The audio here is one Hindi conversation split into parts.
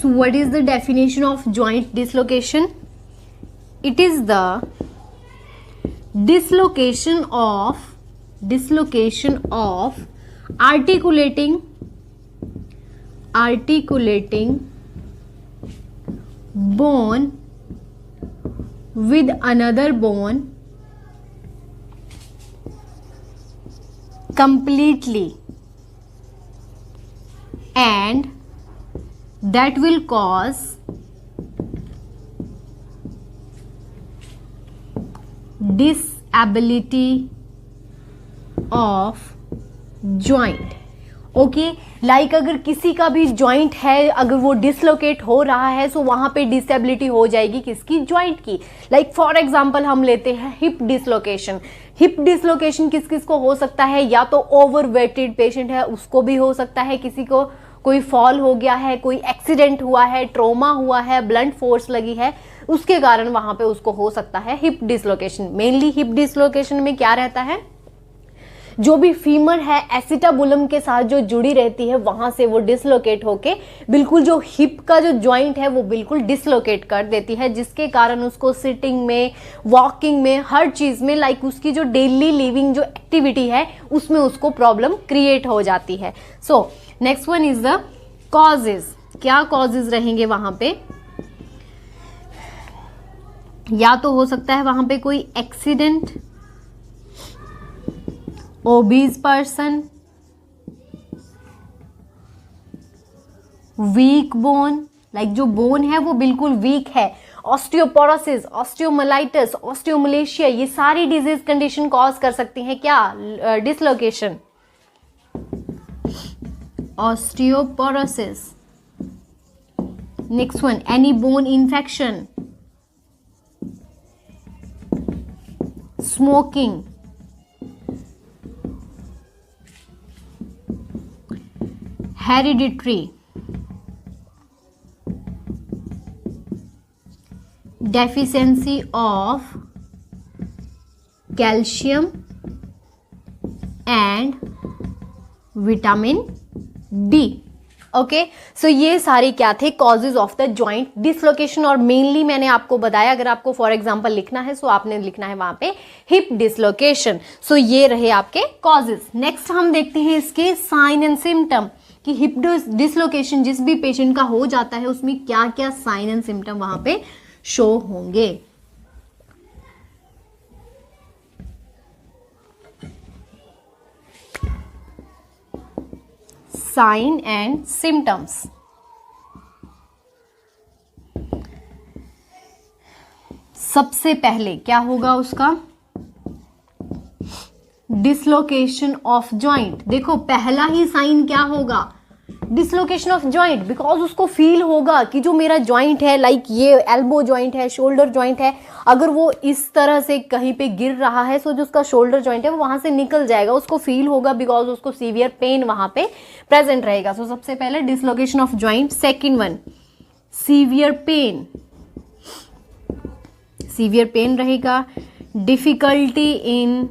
So what is the definition of joint dislocation? It is the dislocation of articulating bone with another bone completely, and that will cause disability of joint. Okay, like अगर किसी का भी जॉइंट है, अगर वो डिसलोकेट हो रहा है तो वहां पे डिसेबिलिटी हो जाएगी किसकी? जॉइंट की. लाइक फॉर एग्जांपल हम लेते हैं हिप डिसलोकेशन. हिप डिसलोकेशन किस किस को हो सकता है? या तो ओवरवेटेड पेशेंट है उसको भी हो सकता है, किसी को कोई फॉल हो गया है, कोई एक्सीडेंट हुआ है, ट्रोमा हुआ है, ब्लंट फोर्स लगी है, उसके कारण वहां पे उसको हो सकता है hip dislocation. Mainly hip dislocation में क्या रहता है? जो भी फीमर है एसिटाबुलम के साथ जो जुड़ी रहती है वहां से वो डिसलोकेट होके बिल्कुल जो हिप का जो जॉइंट है वो बिल्कुल डिसलोकेट कर देती है, जिसके कारण उसको सिटिंग में, वॉकिंग में, हर चीज में, लाइक उसकी जो डेली लिविंग जो एक्टिविटी है उसमें उसको प्रॉब्लम क्रिएट हो जाती है. सो next one is the causes. क्या कॉजेज रहेंगे वहां पे? या तो हो सकता है वहां पे कोई accident, obese person, weak bone, like जो बोन है वो बिल्कुल वीक है, ऑस्टियोपोरोसिस, ऑस्टियोमाइलाइटिस, ऑस्टियोमलेशिया, ये सारी डिजीज कंडीशन कॉज कर सकती हैं क्या? Dislocation. Osteoporosis. Next one, any bone infection, smoking, hereditary, deficiency of calcium and vitamin D. Okay, so ये सारे क्या थे? Causes of the joint dislocation. और मेनली मैंने आपको बताया, अगर आपको फॉर एग्जांपल लिखना है सो आपने लिखना है वहां पे हिप डिसलोकेशन. सो ये रहे आपके कॉजेज. नेक्स्ट हम देखते हैं इसके साइन एंड सिम्टम कि हिप डिसलोकेशन जिस भी पेशेंट का हो जाता है उसमें क्या क्या साइन एंड सिम्टम वहां पे शो होंगे. Sign and symptoms. सबसे पहले क्या होगा उसका? Dislocation of joint. देखो पहला ही साइन क्या होगा? डिसलोकेशन ऑफ जॉइंट, बिकॉज उसको फील होगा कि जो मेरा जॉइंट है, लाइक ये एल्बो जॉइंट है, शोल्डर जॉइंट है, अगर वो इस तरह से कहीं पे गिर रहा है सो जो उसका शोल्डर जॉइंट है वो वहां से निकल जाएगा, उसको फील होगा, बिकॉज उसको सीवियर पेन वहां पे प्रेजेंट रहेगा. सो सबसे पहले dislocation of joint. Second one, severe pain. Severe pain रहेगा. Difficulty in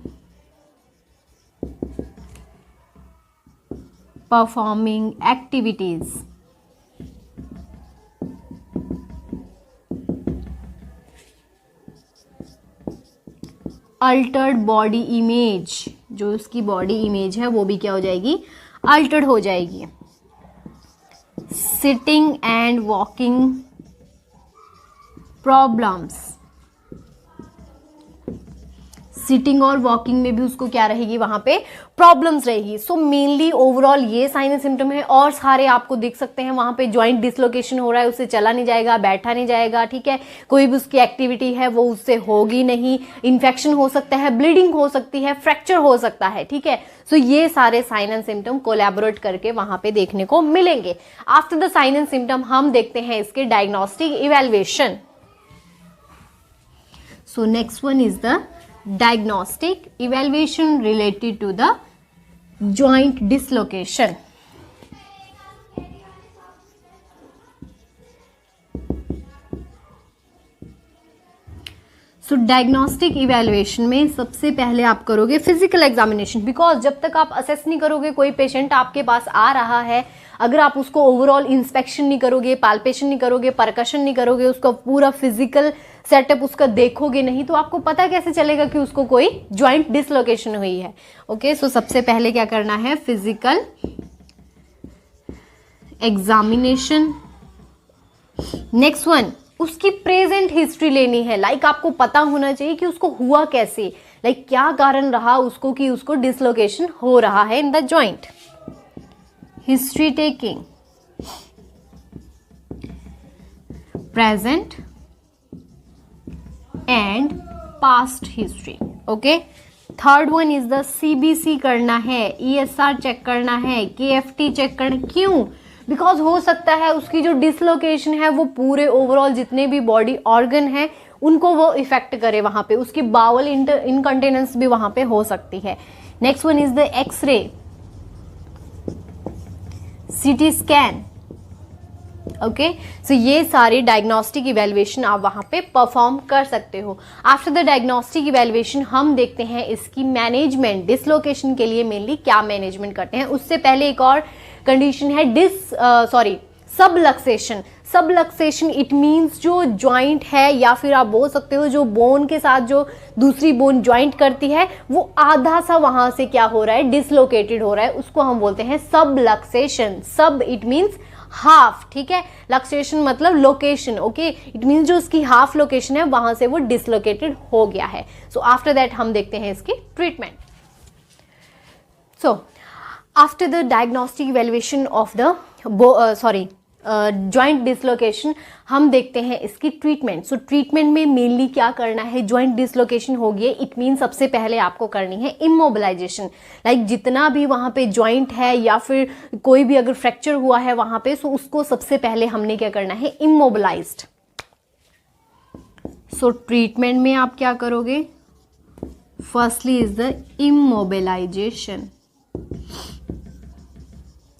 performing activities. Altered body image, जो उसकी बॉडी इमेज है वो भी क्या हो जाएगी? अल्टर्ड हो जाएगी. Sitting and walking problems. Sitting और वॉकिंग में भी उसको क्या रहेगी? वहां पे प्रॉब्लम्स रहेगी. सो मेनली ओवरऑल ये साइन एंड सिम्टम है, और सारे आपको दिख सकते हैं. वहां पे जॉइंट डिसलोकेशन हो रहा है, उससे चला नहीं जाएगा, बैठा नहीं जाएगा, ठीक है, कोई भी उसकी एक्टिविटी है वो उससे होगी नहीं, इन्फेक्शन हो सकता है, ब्लीडिंग हो सकती है, फ्रैक्चर हो सकता है, ठीक है. सो ये सारे साइन एंड सिम्टम कोलैबोरेट करके वहां पे देखने को मिलेंगे. After the sign and symptom हम देखते हैं इसके diagnostic evaluation. So next one is the diagnostic evaluation related to the joint dislocation. सो डायग्नोस्टिक इवैल्यूएशन में सबसे पहले आप करोगे फिजिकल एग्जामिनेशन, बिकॉज जब तक आप असेस नहीं करोगे कोई पेशेंट आपके पास आ रहा है, अगर आप उसको ओवरऑल इंस्पेक्शन नहीं करोगे, पाल्पेशन नहीं करोगे, परकशन नहीं करोगे, उसका पूरा फिजिकल सेटअप उसका देखोगे नहीं, तो आपको पता कैसे चलेगा कि उसको कोई जॉइंट डिसलोकेशन हुई है। ओके, सो सबसे पहले क्या करना है, फिजिकल एग्जामिनेशन। नेक्स्ट वन, उसकी प्रेजेंट हिस्ट्री लेनी है, लाइक आपको पता होना चाहिए कि उसको हुआ कैसे, लाइक क्या कारण रहा उसको कि उसको डिसलोकेशन हो रहा है in the joint. History taking, present and past history. Okay, third one is the CBC करना है, ESR चेक करना है, KFT चेक करना। क्यों? बिकॉज हो सकता है उसकी जो डिसलोकेशन है वो पूरे ओवरऑल जितने भी बॉडी ऑर्गन है उनको वो इफेक्ट करे, वहां पे उसकी बाउल इनकंटिनेंस भी वहां पे हो सकती है। Next one is the X ray, CT scan. Okay, so ये सारे डायग्नोस्टिक इवैल्यूएशन आप वहां पे परफॉर्म कर सकते हो। आफ्टर द डायग्नोस्टिक इवैल्यूएशन हम देखते हैं इसकी मैनेजमेंट, डिसलोकेशन के लिए मेनली क्या मैनेजमेंट करते हैं। उससे पहले एक और कंडीशन है सबलक्सेशन। सबलक्सेशन इट मीन्स जो जॉइंट है या फिर आप बोल सकते हो जो बोन के साथ जो दूसरी बोन जॉइंट करती है वो आधा सा वहां से क्या हो रहा है, डिसलोकेटेड हो रहा है, उसको हम बोलते हैं सबलक्सेशन। सब इट मीन्स हाफ, ठीक है, लक्सेशन मतलब लोकेशन। ओके, इट मीन्स जो उसकी हाफ लोकेशन है वहां से वो डिसलोकेटेड हो गया है। सो आफ्टर दैट हम देखते हैं इसकी treatment. So after the diagnostic evaluation of the joint dislocation हम देखते हैं इसकी ट्रीटमेंट। सो ट्रीटमेंट में मेनली क्या करना है, जॉइंट डिसलोकेशन हो गई, इट मीन सबसे पहले आपको करनी है इमोबिलाइजेशन। लाइक जितना भी वहां पे जॉइंट है या फिर कोई भी अगर फ्रैक्चर हुआ है वहां पे, सो उसको सबसे पहले हमने क्या करना है, इमोबिलाइज्ड। सो ट्रीटमेंट में आप क्या करोगे, firstly is the immobilisation.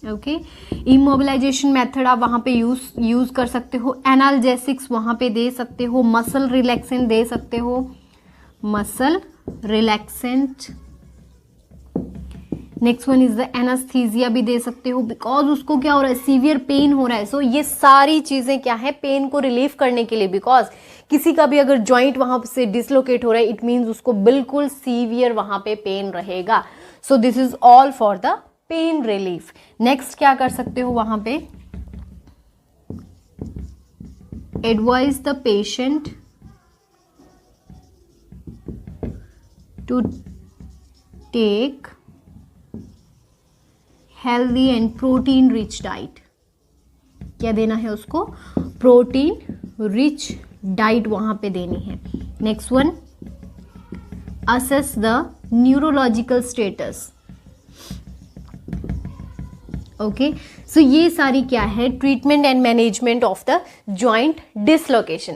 Okay, immobilisation method आप वहां पे यूज कर सकते हो, एनाल्जेसिक्स वहां पे दे सकते हो, मसल रिलैक्सेंट दे सकते हो, muscle relaxant. Next one is the anaesthesia भी दे सकते हो, बिकॉज उसको क्या हो रहा है, सीवियर पेन हो रहा है। सो ये सारी चीजें क्या है, पेन को रिलीफ करने के लिए, बिकॉज किसी का भी अगर जॉइंट वहां से डिसलोकेट हो रहा है इट मीन्स उसको बिल्कुल सीवियर वहां पे पेन रहेगा। So this is all for the pain relief. Next क्या कर सकते हो वहां पे, advise the patient to take healthy and protein rich diet. क्या देना है उसको, प्रोटीन रिच डाइट वहां पे देनी है। Next one, assess the neurological status. Okay, so ये सारी क्या है, treatment and management of the joint dislocation.